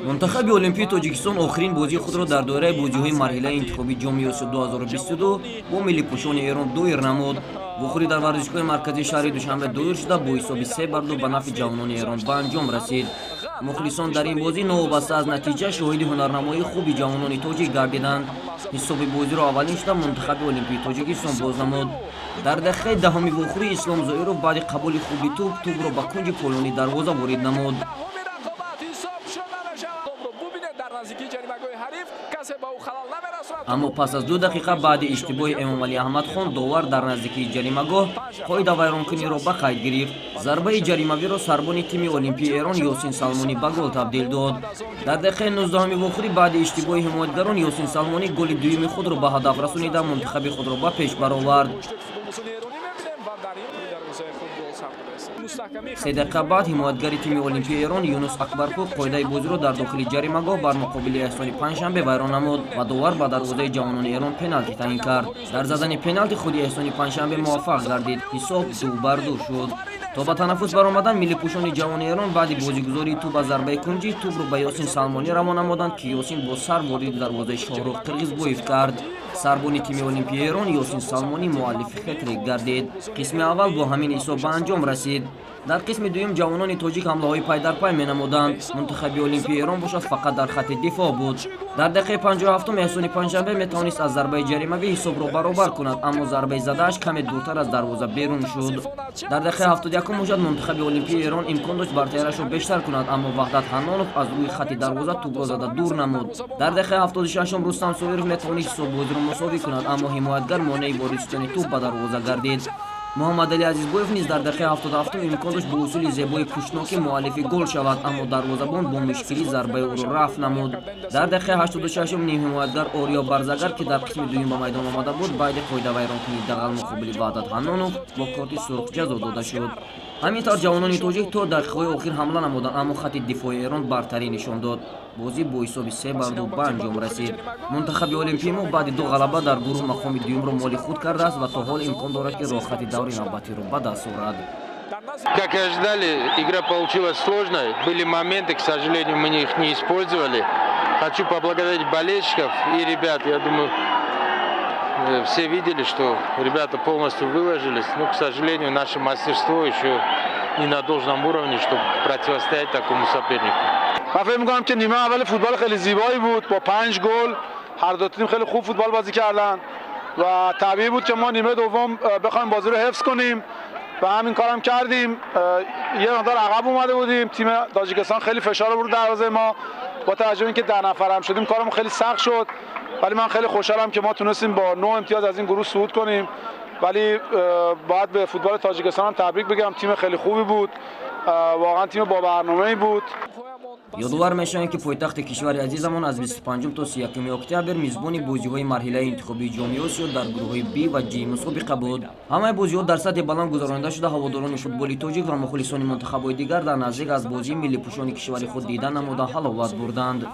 منتخب المپی تاجیکستان آخرین بازی خود را در دوره بازی‌های مرحله انتخابی جام آسیا 2022 با ملی پوشان ایران 2 نمود. وخوری در ورزشگاه مرکزی شهر دوشنبه 2 شده با حساب 3-2 به نفع جوانان ایران به انجام رسید. مخلصان در این بازی نوابسته از نتیجه شاهد هنرنمایی خوبی جوانان تاجیک گردیدند. حساب بازی را اولین شده منتخب المپی تاجیکستان باز نمود. در دقیقه دهمی وخوری اسلام زایرов بعد قبول خوبی توپ را به کنج پولونی دروازه وارد نمود. اما پس از 2 دقیقه بعد اشتباه امامعلی احمدخان داور در نزدیکی جریمه‌گاه قاعده ویرانکنی را به قید گرفت. ضربه جریمه‌وی را سربان تیم المپی ایران یاسین سلمانی به گل تبدیل داد. در دقیقه 19 وخوری بعد اشتباه حمایتگران یاسین سلمانی گل دوم خود را به هدف رسانیده منتخب خود را به پیش برآورد. 3 دقیقه بعد حمایتگر تیم المپی ایران یونس اکبرپور قاعده بازی را در داخل جریمه‌گاه بر مقابل احسان پنجشنبه ویران نمود و داور به دروازه جوانان ایران پنالتی تعیین کرد. در زدن پنالتی خود احسان پنجشنبه موفق گردید. حساب 2-2 شد. تا به تنفس برآمدن ملی پوشان جوان ایران بعد بازیگزاری توپ از ضربه کنجی توپ را به یاسین سلمانی روان نمودند که یاسین با سر وارد دروازه شاهرخ قرغیزبویف کرد. سربان تیم المپی ایران یاسین سلمانی مؤلف هتریک گردید. قسم اول با همین حساب به انجام رسید. در قسم دوم جوانان تاجیک حمله‌های پای در پای می‌نمودند. منتخب المپی ایران باشد فقط در خط دفاع بود. در دقیقه 57 احسان پنجشنبه می‌توانست از ضربه جریمه‌وی حساب را برابر کند اما ضربه زده‌اش کمی دورتر از دروازه بیرون شد. در دقیقه 71 باشد منتخب المپی ایران امکان داشت برتری‌اش را بیشتر کند اما وحدت حنانوف از روی خط دروازه توپ را زده دور نمود. در دقیقه 76 رستم سویرов می‌توانست حساب بازی را مساوی کند اما حمایتگر مانع واریدشدن توپ به دروازه گردید. محمد علی عزیزبویف نیز در دقیقه 77 امکان داشت با اصول زیبای پوشناکی مؤلف گل شود اما دروازه‌بان با مشکلی ضربه او را رفع نمود. در دقیقه 86 نیم حمایتگر آریا برزگر که در قسم دوم به میدان آمده بود بعد قاعده ویرانکنی دغل مقابل وحدت حنانوف با کارت سرخ جزا داده شد. همینطور جوانان تاجیک تا دقیقه‌های آخر حمله نمودند اما خط دفاعی ایران برتری نشان داد. بازی با حساب 3-2 به انجام رسید. منتخب المپی ما بعد 2 غلبه در گروه مقام دوم را مال خود کرده است و تا حال امکان دارد که راه خط دور نوبتی را به دست آورد. Как и ожидали, игра получилась сложной. Были моменты, к сожалению, мы их не использовали. Хочу поблагодарить болельщиков и ребят. Я думаю, все видели, что ребята полностью выложились. Но, к сожалению, наше мастерство еще не на должном уровне, чтобы противостоять такому сопернику. من فکر می‌کنم که نیمه اول فوتبال خیلی زیبایی بود با 5 گل. هر دو تیم خیلی خوب فوتبال بازی کردن و طبیعی بود که ما نیمه دوم بخوایم بازی رو حفظ کنیم و همین کارم کردیم. یه مقدار عقب اومده بودیم. تیم تاجیکستان خیلی فشار آورد دروازه ما. با توجه به اینکه 10 نفرم شدیم کارمون خیلی سخت شد. ولی من خیلی خوشحالم که ما تونستیم با 9 امتیاز از این گروه صعود کنیم. ولی باید به فوتبال تاجیکستان هم تبریک بگم. تیم خیلی خوبی بود. واقعا تیم با برنامه‌ای بود. یادآور می‌شویم که پایتخت کشور عزیزمان از 25 تا 31 اکتبر میزبان بازی‌های مرحله انتخابی جام آسیا در گروه‌های B و G مسابقه بود. همه بازی‌ها در سطح بلند گذرانده شده. هواداران فوتبال تاجیک و مخلصان منتخب‌های دیگر در نزدیک از بازی ملی پوشان کشور خود دیدن نموده حلاوت بردند.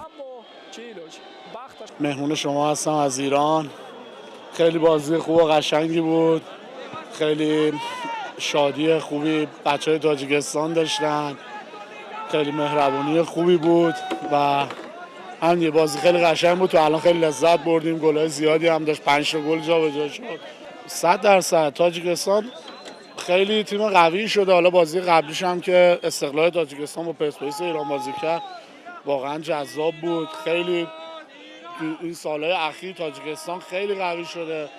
مهمون شما هستم از ایران. خیلی بازی خوب و قشنگی بود. خیلی شادی خوبی بچه‌های تاجیکستان داشتن. خیلی مهربونی خوبی بود و همین بازی خیلی قشنگ بود. تو الان خیلی لذت بردیم. گل‌های زیادی هم داشت. 5 تا گل جابجا شد. 100% تاجیکستان خیلی تیم قوی شده. حالا بازی قبلیش هم که استقلال تاجیکستان با پرسپولیس ایران بازی کرد واقعا جذاب بود. خیلی این سال‌های اخیر تاجیکستان خیلی قوی شده.